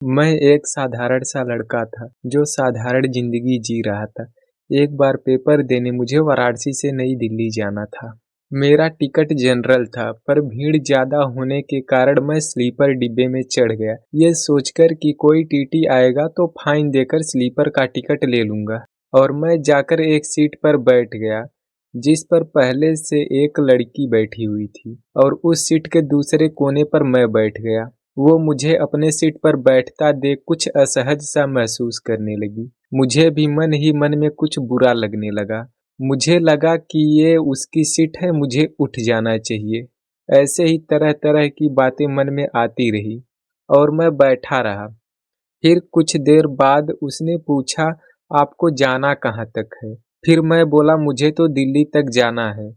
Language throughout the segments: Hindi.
मैं एक साधारण सा लड़का था जो साधारण जिंदगी जी रहा था। एक बार पेपर देने मुझे वाराणसी से नई दिल्ली जाना था। मेरा टिकट जनरल था, पर भीड़ ज्यादा होने के कारण मैं स्लीपर डिब्बे में चढ़ गया, ये सोचकर कि कोई टीटी आएगा तो फाइन देकर स्लीपर का टिकट ले लूंगा। और मैं जाकर एक सीट पर बैठ गया जिस पर पहले से एक लड़की बैठी हुई थी, और उस सीट के दूसरे कोने पर मैं बैठ गया। वो मुझे अपने सीट पर बैठता देख कुछ असहज सा महसूस करने लगी। मुझे भी मन ही मन में कुछ बुरा लगने लगा। मुझे लगा कि ये उसकी सीट है, मुझे उठ जाना चाहिए। ऐसे ही तरह तरह की बातें मन में आती रही और मैं बैठा रहा। फिर कुछ देर बाद उसने पूछा, आपको जाना कहाँ तक है? फिर मैं बोला, मुझे तो दिल्ली तक जाना है।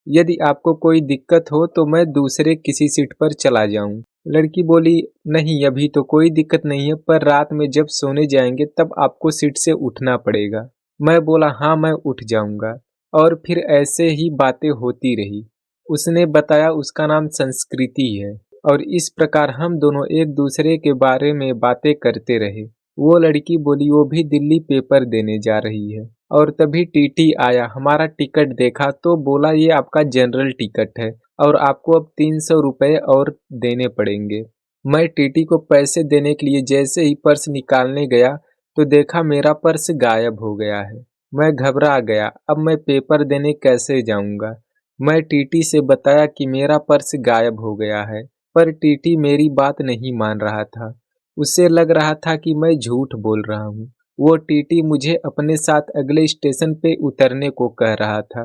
यदि आपको कोई दिक्कत हो तो मैं दूसरे किसी सीट पर चला जाऊं। लड़की बोली, नहीं अभी तो कोई दिक्कत नहीं है, पर रात में जब सोने जाएंगे तब आपको सीट से उठना पड़ेगा। मैं बोला, हाँ मैं उठ जाऊंगा। और फिर ऐसे ही बातें होती रही। उसने बताया उसका नाम संस्कृति है, और इस प्रकार हम दोनों एक दूसरे के बारे में बातें करते रहे। वो लड़की बोली वो भी दिल्ली पेपर देने जा रही है। और तभी टीटी आया, हमारा टिकट देखा तो बोला ये आपका जनरल टिकट है और आपको अब 300 रुपये और देने पड़ेंगे। मैं टीटी को पैसे देने के लिए जैसे ही पर्स निकालने गया तो देखा मेरा पर्स गायब हो गया है। मैं घबरा गया, अब मैं पेपर देने कैसे जाऊंगा। मैं टीटी से बताया कि मेरा पर्स गायब हो गया है, पर टीटी मेरी बात नहीं मान रहा था। उसे लग रहा था कि मैं झूठ बोल रहा हूँ। वो टीटी मुझे अपने साथ अगले स्टेशन पे उतरने को कह रहा था।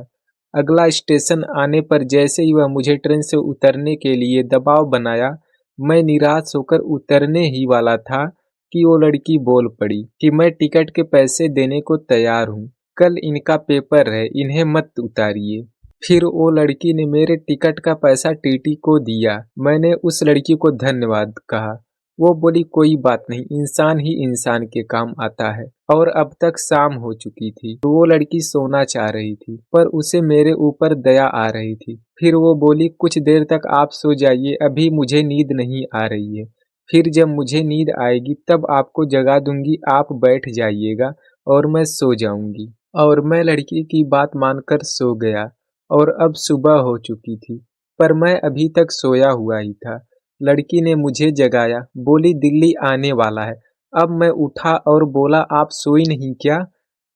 अगला स्टेशन आने पर जैसे ही वह मुझे ट्रेन से उतरने के लिए दबाव बनाया, मैं निराश होकर उतरने ही वाला था कि वो लड़की बोल पड़ी कि मैं टिकट के पैसे देने को तैयार हूँ। कल इनका पेपर है, इन्हें मत उतारिए। फिर वो लड़की ने मेरे टिकट का पैसा टीटी को दिया। मैंने उस लड़की को धन्यवाद कहा। वो बोली, कोई बात नहीं, इंसान ही इंसान के काम आता है। और अब तक शाम हो चुकी थी तो वो लड़की सोना चाह रही थी, पर उसे मेरे ऊपर दया आ रही थी। फिर वो बोली, कुछ देर तक आप सो जाइए, अभी मुझे नींद नहीं आ रही है। फिर जब मुझे नींद आएगी तब आपको जगा दूंगी, आप बैठ जाइएगा और मैं सो जाऊंगी। और मैं लड़की की बात मानकर सो गया। और अब सुबह हो चुकी थी, पर मैं अभी तक सोया हुआ ही था। लड़की ने मुझे जगाया, बोली दिल्ली आने वाला है। अब मैं उठा और बोला, आप सोई नहीं क्या?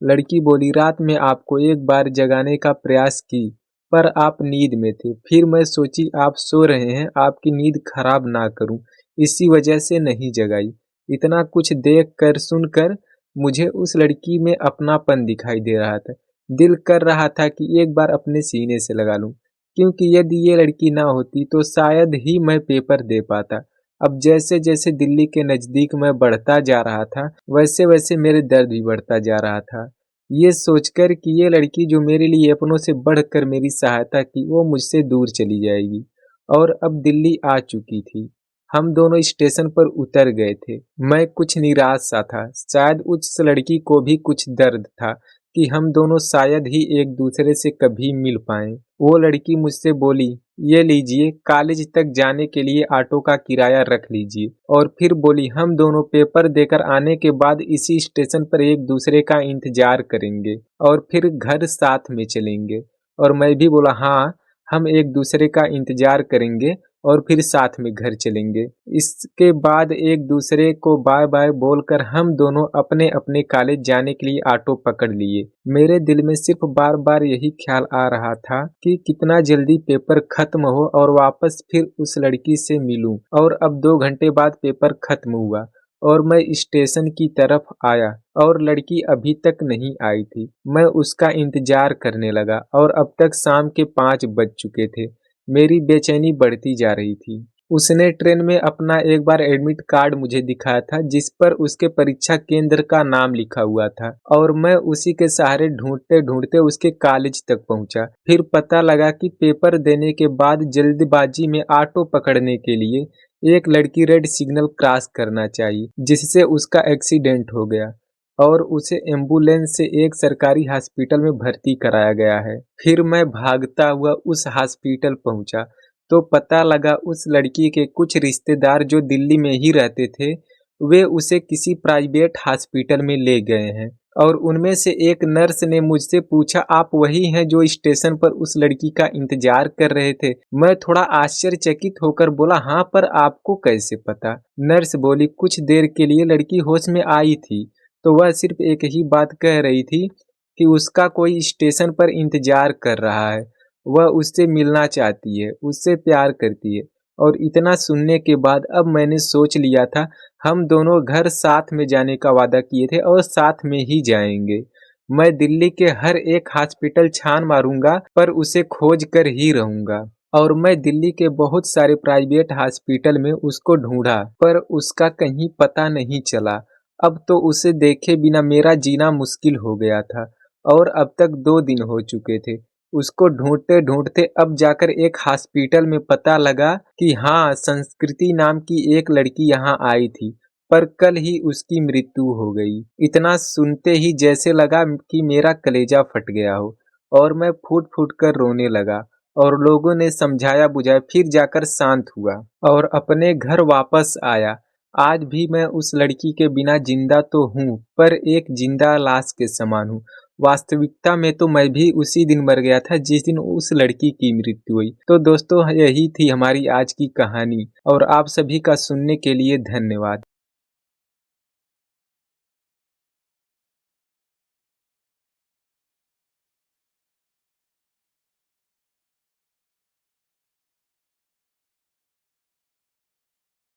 लड़की बोली, रात में आपको एक बार जगाने का प्रयास की, पर आप नींद में थे। फिर मैं सोची आप सो रहे हैं, आपकी नींद खराब ना करूं, इसी वजह से नहीं जगाई। इतना कुछ देख कर सुनकर मुझे उस लड़की में अपनापन दिखाई दे रहा था। दिल कर रहा था कि एक बार अपने सीने से लगा लूं, क्योंकि यदि ये लड़की ना होती तो शायद ही मैं पेपर दे पाता। अब जैसे जैसे दिल्ली के नज़दीक मैं बढ़ता जा रहा था, वैसे वैसे मेरे दर्द भी बढ़ता जा रहा था। ये सोचकर कि ये लड़की जो मेरे लिए अपनों से बढ़कर मेरी सहायता की, वो मुझसे दूर चली जाएगी। और अब दिल्ली आ चुकी थी। हम दोनों स्टेशन पर उतर गए थे। मैं कुछ निराश सा था, शायद उस लड़की को भी कुछ दर्द था कि हम दोनों शायद ही एक दूसरे से कभी मिल पाएं। वो लड़की मुझसे बोली, ये लीजिए, कॉलेज तक जाने के लिए ऑटो का किराया रख लीजिए। और फिर बोली, हम दोनों पेपर देकर आने के बाद इसी स्टेशन पर एक दूसरे का इंतजार करेंगे और फिर घर साथ में चलेंगे। और मैं भी बोला, हाँ हम एक दूसरे का इंतजार करेंगे और फिर साथ में घर चलेंगे। इसके बाद एक दूसरे को बाय बाय बोलकर हम दोनों अपने अपने कॉलेज जाने के लिए ऑटो पकड़ लिए। मेरे दिल में सिर्फ बार बार यही ख्याल आ रहा था कि कितना जल्दी पेपर खत्म हो और वापस फिर उस लड़की से मिलूं। और अब 2 घंटे बाद पेपर खत्म हुआ और मैं स्टेशन की तरफ आया और लड़की अभी तक नहीं आई थी। मैं उसका इंतजार करने लगा और अब तक शाम के 5 बज चुके थे। मेरी बेचैनी बढ़ती जा रही थी। उसने ट्रेन में अपना एक बार एडमिट कार्ड मुझे दिखाया था, जिस पर उसके परीक्षा केंद्र का नाम लिखा हुआ था, और मैं उसी के सहारे ढूंढते ढूंढते उसके कॉलेज तक पहुंचा। फिर पता लगा कि पेपर देने के बाद जल्दबाजी में ऑटो पकड़ने के लिए एक लड़की रेड सिग्नल क्रॉस करना चाहिए, जिससे उसका एक्सीडेंट हो गया और उसे एम्बुलेंस से एक सरकारी हॉस्पिटल में भर्ती कराया गया है। फिर मैं भागता हुआ उस हॉस्पिटल पहुंचा तो पता लगा उस लड़की के कुछ रिश्तेदार जो दिल्ली में ही रहते थे, वे उसे किसी प्राइवेट हॉस्पिटल में ले गए हैं। और उनमें से एक नर्स ने मुझसे पूछा, आप वही हैं जो स्टेशन पर उस लड़की का इंतजार कर रहे थे? मैं थोड़ा आश्चर्यचकित होकर बोला, हाँ, पर आपको कैसे पता? नर्स बोली, कुछ देर के लिए लड़की होश में आई थी, तो वह सिर्फ एक ही बात कह रही थी कि उसका कोई स्टेशन पर इंतजार कर रहा है, वह उससे मिलना चाहती है, उससे प्यार करती है। और इतना सुनने के बाद अब मैंने सोच लिया था, हम दोनों घर साथ में जाने का वादा किए थे और साथ में ही जाएंगे। मैं दिल्ली के हर एक हॉस्पिटल छान मारूंगा, पर उसे खोज कर ही रहूंगा। और मैं दिल्ली के बहुत सारे प्राइवेट हॉस्पिटल में उसको ढूंढा, पर उसका कहीं पता नहीं चला। अब तो उसे देखे बिना मेरा जीना मुश्किल हो गया था। और अब तक 2 दिन हो चुके थे। उसको ढूंढते ढूंढते अब जाकर एक हॉस्पिटल में पता लगा कि हाँ, संस्कृति नाम की एक लड़की यहाँ आई थी, पर कल ही उसकी मृत्यु हो गई। इतना सुनते ही जैसे लगा कि मेरा कलेजा फट गया हो, और मैं फूट फूट कर रोने लगा। और लोगों ने समझाया बुझाया, फिर जाकर शांत हुआ और अपने घर वापस आया। आज भी मैं उस लड़की के बिना जिंदा तो हूँ, पर एक जिंदा लाश के समान हूँ। वास्तविकता में तो मैं भी उसी दिन मर गया था जिस दिन उस लड़की की मृत्यु हुई। तो दोस्तों, यही थी हमारी आज की कहानी, और आप सभी का सुनने के लिए धन्यवाद।